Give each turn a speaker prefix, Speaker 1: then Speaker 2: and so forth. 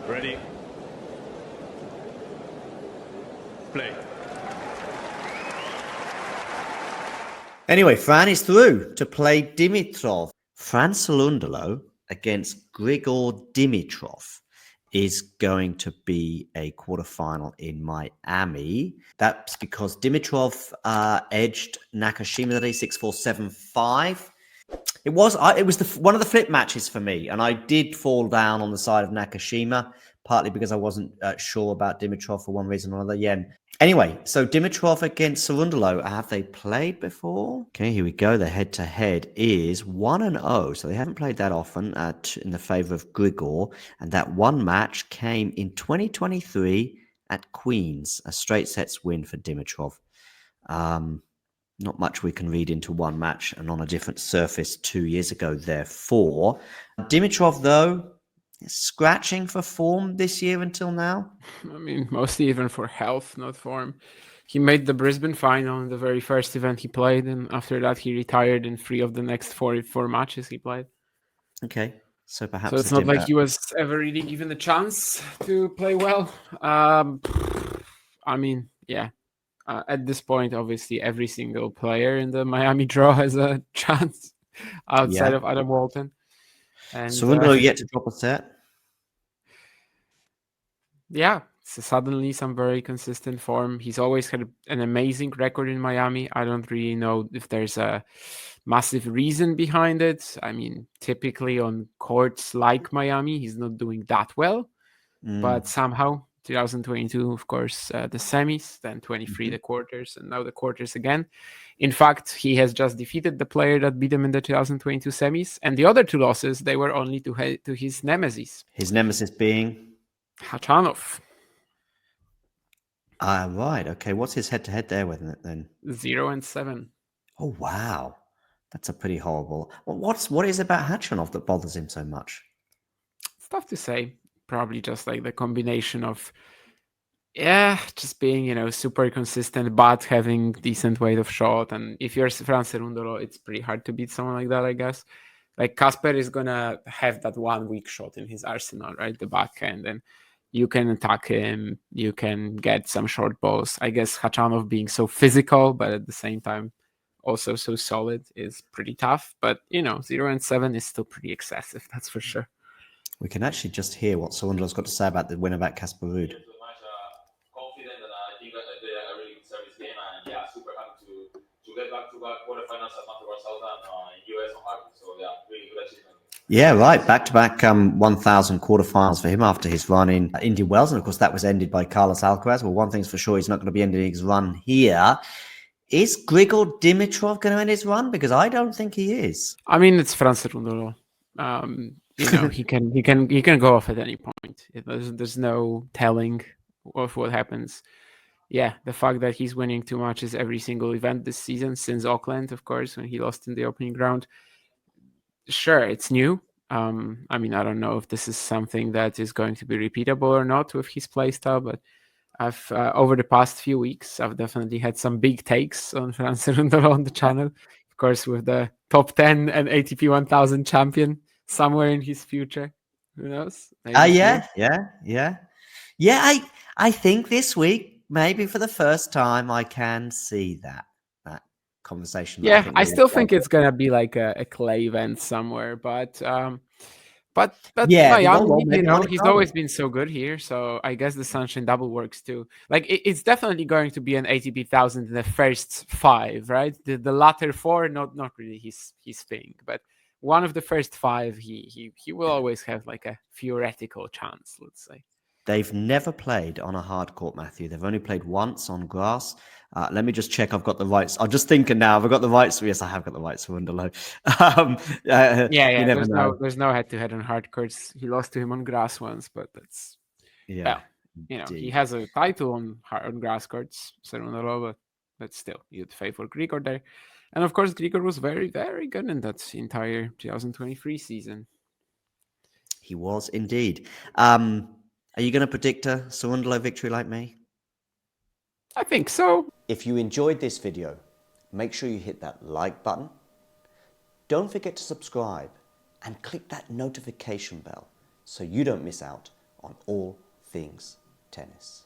Speaker 1: Ready. Play.
Speaker 2: Anyway, Fran is through to play Dimitrov. Fran Cerundolo against Grigor Dimitrov is going to be a quarterfinal in Miami. That's because Dimitrov edged Nakashima today 6-4, 7-5. It was one of the flip matches for me, and I did fall down on the side of Nakashima, partly because I wasn't sure about Dimitrov for one reason or another. Yeah. Anyway, so Dimitrov against Cerundolo, have they played before? Okay, here we go. The head-to-head is 1-0, so they haven't played that often in the favor of Grigor, and that one match came in 2023 at Queen's, a straight sets win for Dimitrov. Not much we can read into one match and on a different surface 2 years ago, therefore. Dimitrov, though, is scratching for form this year until now.
Speaker 3: I mean, mostly even for health, not form. He made the Brisbane final in the very first event he played, and after that he retired in 3 of the next four matches he played.
Speaker 2: Okay, so perhaps...
Speaker 3: So it's not like he was ever really given a chance to play well. I mean, yeah. At this point, obviously, every single player in the Miami draw has a chance outside of Adam Walton. And
Speaker 2: Cerundolo yet to drop a set.
Speaker 3: Yeah, so suddenly some very consistent form. He's always had an amazing record in Miami. I don't really know if there's a massive reason behind it. I mean, typically on courts like Miami, he's not doing that well. But somehow, 2022, of course, the semis, then 23, the quarters, and now the quarters again. In fact, he has just defeated the player that beat him in the 2022 semis. And the other two losses, they were only to his nemesis.
Speaker 2: His nemesis being?
Speaker 3: Khachanov.
Speaker 2: Right. Okay. What's his head-to-head there with it then?
Speaker 3: 0-7.
Speaker 2: Oh, wow. That's a pretty horrible... What is it about Khachanov that bothers him so much?
Speaker 3: It's tough to say. Probably just like the combination of, just being, super consistent, but having decent weight of shot. And if you're Fran Cerundolo, it's pretty hard to beat someone like that, I guess. Like Casper is going to have that one weak shot in his arsenal, right? The backhand. And you can attack him. You can get some short balls. I guess Khachanov being so physical, but at the same time also so solid is pretty tough. But, 0-7 is still pretty excessive, that's for sure.
Speaker 2: We can actually just hear what Cerundolo's got to say about the win about Casper Ruud.
Speaker 4: Confident, and I think that they are a really good service game, and super happy to get back to quarterfinals at Master Southern in US on hard. So really good achievement.
Speaker 2: Yeah, right. Back-to-back 1,000 quarterfinals for him after his run in Indian Wells, and of course that was ended by Carlos Alcaraz. Well, one thing's for sure, he's not going to be ending his run here. Is Grigor Dimitrov going to end his run? Because I don't think he is.
Speaker 3: I mean, it's Fran Cerundolo. He can go off at any point. There's no telling of what happens. Yeah, the fact that he's winning 2 matches every single event this season since Auckland, of course, when he lost in the opening round. Sure, it's new. I mean, I don't know if this is something that is going to be repeatable or not with his playstyle, but I've over the past few weeks, I've definitely had some big takes on Fran Cerundolo on the channel. Of course, with the top 10 and ATP 1000 champion somewhere in his future. Who knows?
Speaker 2: Yeah. I think this week, maybe for the first time, I can see that conversation.
Speaker 3: Yeah, I still think it's gonna be like a clay event somewhere, but Miami, he's always been so good here, so I guess the Sunshine Double works too. Like it's definitely going to be an ATP 1000 in the first 5, right? The latter 4, not really his thing, but one of the first 5, he will always have like a theoretical chance, let's say.
Speaker 2: They've never played on a hard court, Matthew. They've only played once on grass. Let me just check I've got the rights. I'm just thinking now, have I got the rights? Yes, I have got the rights for Cerundolo.
Speaker 3: There's no head-to-head on hard courts. He lost to him on grass once, but that's... Yeah, he has a title on grass courts, Cerundolo, but still, you'd favor Grigor there. And of course, Grigor was very, very good in that entire 2023 season.
Speaker 2: He was indeed. Are you going to predict a Cerundolo victory like me?
Speaker 3: I think so.
Speaker 2: If you enjoyed this video, make sure you hit that like button. Don't forget to subscribe and click that notification bell so you don't miss out on all things tennis.